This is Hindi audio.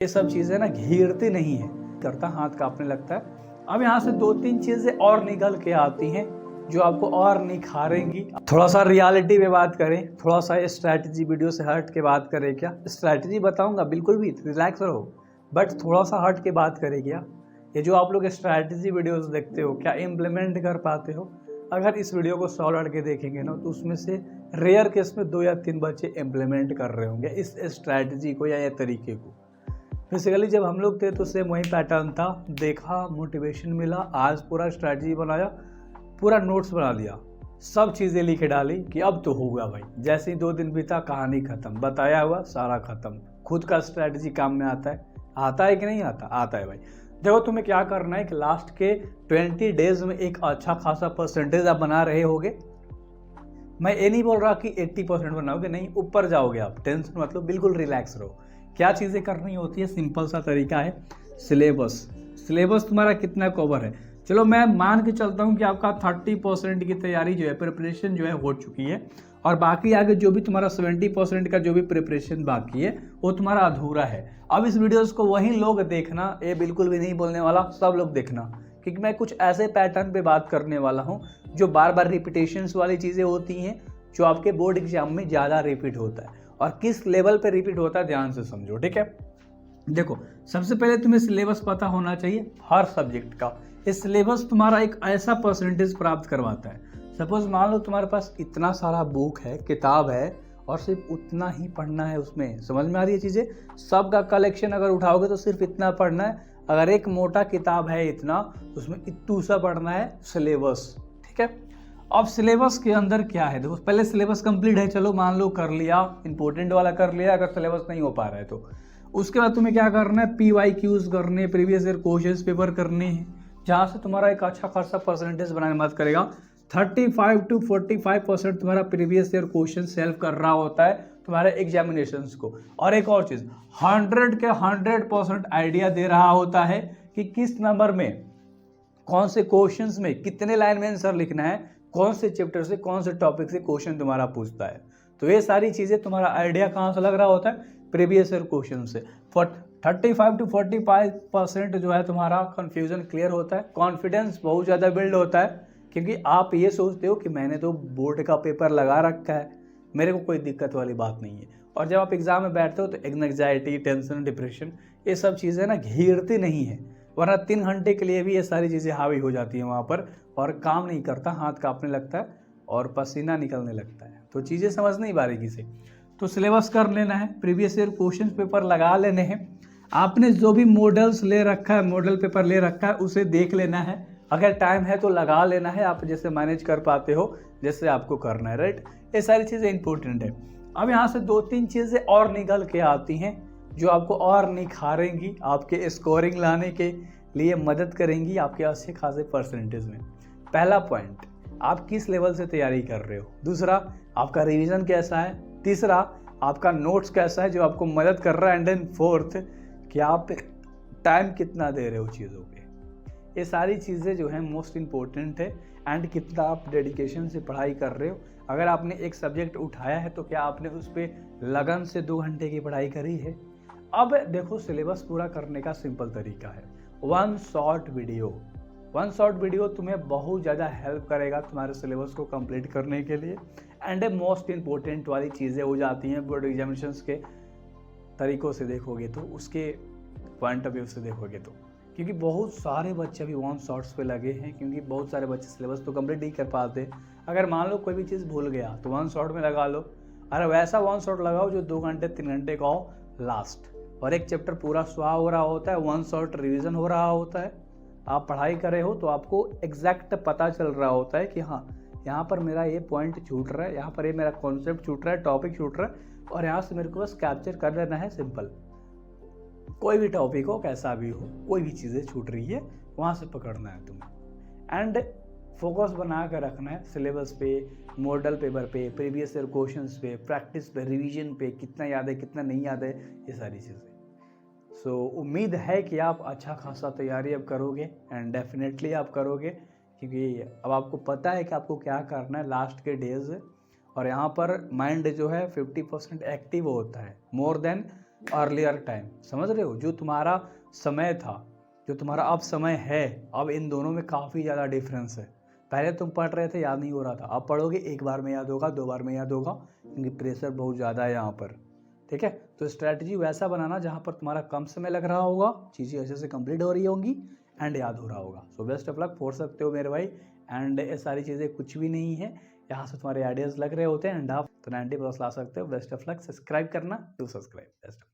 ये सब चीज़ें ना घेरती नहीं है, करता हाथ कांपने लगता है। अब यहाँ से 2-3 चीज़ें और निकल के आती हैं जो आपको और निखारेंगी। थोड़ा सा रियलिटी पे बात करें, थोड़ा सा स्ट्रैटेजी वीडियो से हट के बात करें। क्या स्ट्रैटेजी बताऊंगा, बिल्कुल भी रिलैक्स रहो, बट थोड़ा सा हट के बात करें। क्या ये जो आप लोग स्ट्रैटेजी वीडियोस देखते हो, क्या इम्प्लीमेंट कर पाते हो? अगर इस वीडियो को 100 लड़के देखेंगे ना, तो उसमें से रेयर केस में 2 या 3 बच्चे इम्प्लीमेंट कर रहे होंगे इस स्ट्रैटेजी को या ये तरीके को। बेसिकली जब हम लोग थे तो सेम वही पैटर्न था, देखा, मोटिवेशन मिला, आज पूरा स्ट्रैटेजी बनाया, पूरा नोट्स बना लिया, सब चीज़ें लिखे डाली कि अब तो होगा भाई। जैसे ही 2 दिन बीता, कहानी खत्म, बताया हुआ सारा खत्म। खुद का स्ट्रैटेजी काम में आता है कि नहीं आता? आता है भाई। देखो तुम्हें क्या करना है कि लास्ट के 20 डेज में एक अच्छा खासा परसेंटेज आप बना रहे होगे। मैं ये नहीं बोल रहा कि 80% बनाओगे, नहीं, ऊपर जाओगे आप, टेंशन मतलब बिल्कुल रिलैक्स रहो। क्या चीज़ें करनी होती है, सिंपल सा तरीका है, सिलेबस तुम्हारा कितना कवर है। चलो मैं मान के चलता हूँ कि आपका 30% की तैयारी जो है, प्रिपरेशन जो है हो चुकी है, और बाकी आगे जो भी तुम्हारा 70% का जो भी प्रिपरेशन बाकी है वो तुम्हारा अधूरा है। अब इस वीडियोस को वही लोग देखना, ये बिल्कुल भी नहीं बोलने वाला, सब लोग देखना, क्योंकि मैं कुछ ऐसे पैटर्न पे बात करने वाला हूँ जो बार बार रिपीटेशंस वाली चीज़ें होती हैं, जो आपके बोर्ड एग्जाम में ज़्यादा रिपीट होता है। और किस लेवल पे रिपीट होता है ध्यान से समझो, ठीक है। देखो सबसे पहले तुम्हें सिलेबस पता होना चाहिए हर सब्जेक्ट का। इस सिलेबस तुम्हारा एक ऐसा परसेंटेज प्राप्त करवाता है। सपोज मान लो तुम्हारे पास इतना सारा बुक है, किताब है, और सिर्फ उतना ही पढ़ना है उसमें। समझ में आ रही है चीज़ें? सबका कलेक्शन अगर उठाओगे तो सिर्फ इतना पढ़ना है। अगर एक मोटा किताब है इतना, उसमें इतू सा पढ़ना है सिलेबस, ठीक है। अब सिलेबस के अंदर क्या है, देखो पहले सिलेबस कंप्लीट है, चलो मान लो कर लिया, इंपॉर्टेंट वाला कर लिया। अगर सिलेबस नहीं हो पा रहा है तो उसके बाद तुम्हें क्या करना है, PYQs करने, प्रीवियस ईयर क्वेश्चंस पेपर करने हैं, जहाँ से तुम्हारा एक अच्छा खासा परसेंटेज बनाने में मदद करेगा। 35 to 45% तुम्हारा प्रीवियस ईयर क्वेश्चन सॉल्व कर रहा होता है तुम्हारे एग्जामिनेशंस को। और एक और चीज़, 100 के 100% आइडिया दे रहा होता है कि किस नंबर में, कौन से क्वेश्चंस में कितने लाइन में आंसर लिखना है, कौन से चैप्टर से, कौन से टॉपिक से क्वेश्चन तुम्हारा पूछता है। तो ये सारी चीज़ें तुम्हारा आइडिया कहाँ से लग रहा होता है, प्रीवियस ईयर क्वेश्चन से। 35 to 45% जो है तुम्हारा कंफ्यूजन क्लियर होता है, कॉन्फिडेंस बहुत ज़्यादा बिल्ड होता है, क्योंकि आप ये सोचते हो कि मैंने तो बोर्ड का पेपर लगा रखा है, मेरे को कोई दिक्कत वाली बात नहीं है। और जब आप एग्जाम में बैठते हो तो एंग्जाइटी, टेंशन, डिप्रेशन, ये सब चीज़ें ना घेरती नहीं है, वरना 3 घंटे के लिए भी ये सारी चीज़ें हावी हो जाती हैं वहाँ पर, और काम नहीं करता, हाथ कांपने लगता है और पसीना निकलने लगता है। तो चीज़ें समझ नहीं बारीकी से। तो सिलेबस कर लेना है, प्रीवियस ईयर क्वेश्चन पेपर लगा लेने हैं, आपने जो भी मॉडल्स ले रखा है, मॉडल पेपर ले रखा है, उसे देख लेना है, अगर टाइम है तो लगा लेना है, आप जैसे मैनेज कर पाते हो, जैसे आपको करना है, राइट। ये सारी चीज़ें इंपॉर्टेंट है। अब यहाँ से 2-3 चीज़ें और निकल के आती हैं जो आपको और निखारेंगी, आपके स्कोरिंग लाने के लिए मदद करेंगी आपके अच्छे खासे परसेंटेज में। पहला पॉइंट, आप किस लेवल से तैयारी कर रहे हो। दूसरा, आपका रिवीजन कैसा है। तीसरा, आपका नोट्स कैसा है जो आपको मदद कर रहा है। एंड देन फोर्थ, कि आप टाइम कितना दे रहे हो चीज़ों पे। ये सारी चीज़ें जो हैं मोस्ट इम्पोर्टेंट है। एंड कितना आप डेडिकेशन से पढ़ाई कर रहे हो। अगर आपने एक सब्जेक्ट उठाया है तो क्या आपने उस पर लगन से 2 घंटे की पढ़ाई करी है। अब देखो सिलेबस पूरा करने का सिंपल तरीका है, वन शॉर्ट वीडियो तुम्हें बहुत ज़्यादा हेल्प करेगा तुम्हारे सिलेबस को कंप्लीट करने के लिए। एंड मोस्ट इम्पोर्टेंट वाली चीज़ें हो जाती हैं बोर्ड एग्जामिनेशंस के तरीक़ों से देखोगे तो, उसके पॉइंट ऑफ व्यू से देखोगे तो, क्योंकि बहुत सारे बच्चे अभी वन शॉर्ट्स पे लगे हैं, क्योंकि बहुत सारे बच्चे सिलेबस तो कंप्लीट नहीं कर पाते। अगर मान लो कोई भी चीज़ भूल गया तो वन शॉट में लगा लो। अरे वैसा वन शॉट लगाओ जो 2 घंटे 3 घंटे का हो लास्ट, और एक चैप्टर पूरा स्वाहा हो रहा होता है, वन शॉट रिवीजन हो रहा होता है। आप पढ़ाई कर रहे हो तो आपको एग्जैक्ट पता चल रहा होता है कि हाँ यहाँ पर मेरा ये पॉइंट छूट रहा है, यहाँ पर ये मेरा कॉन्सेप्ट छूट रहा है, टॉपिक छूट रहा है, और यहाँ से मेरे को बस कैप्चर कर लेना है। सिंपल, कोई भी टॉपिक हो, कैसा भी हो, कोई भी चीज़ें छूट रही है वहाँ से पकड़ना है तुम्हें। एंड फोकस बना कर रखना है सिलेबस पे, मॉडल पेपर पे, प्रीवियस ईयर क्वेश्चंस पे, प्रैक्टिस पे, रिवीजन पे, कितना याद है कितना नहीं याद है, ये सारी चीज़ें। सो उम्मीद है कि आप अच्छा खासा तैयारी अब करोगे, एंड डेफिनेटली आप करोगे, क्योंकि अब आपको पता है कि आपको क्या करना है लास्ट के डेज। और यहाँ पर माइंड जो है 50% एक्टिव होता है, मोर देन अर्लियर टाइम, समझ रहे हो? जो तुम्हारा समय था, जो तुम्हारा अब समय है, अब इन दोनों में काफ़ी ज़्यादा डिफरेंस है। पहले तुम पढ़ रहे थे, याद नहीं हो रहा था, अब पढ़ोगे एक बार में याद होगा, 2 बार में याद होगा, क्योंकि प्रेशर बहुत ज़्यादा है यहाँ पर। ठीक है, तो स्ट्रैटेजी वैसा बनाना जहाँ पर तुम्हारा कम समय लग रहा होगा, चीज़ें अच्छे से कंप्लीट हो रही होंगी एंड याद हो रहा होगा। सो बेस्ट ऑफ लक, फोड़ सकते हो मेरे भाई। एंड ये सारी चीज़ें कुछ भी नहीं है, यहाँ से तुम्हारे आइडियाज़ लग रहे होते हैं एंड आप तो 90+ ला सकते हो। बेस्ट ऑफ लक, सब्सक्राइब करना, टू सब्सक्राइब। बेस्ट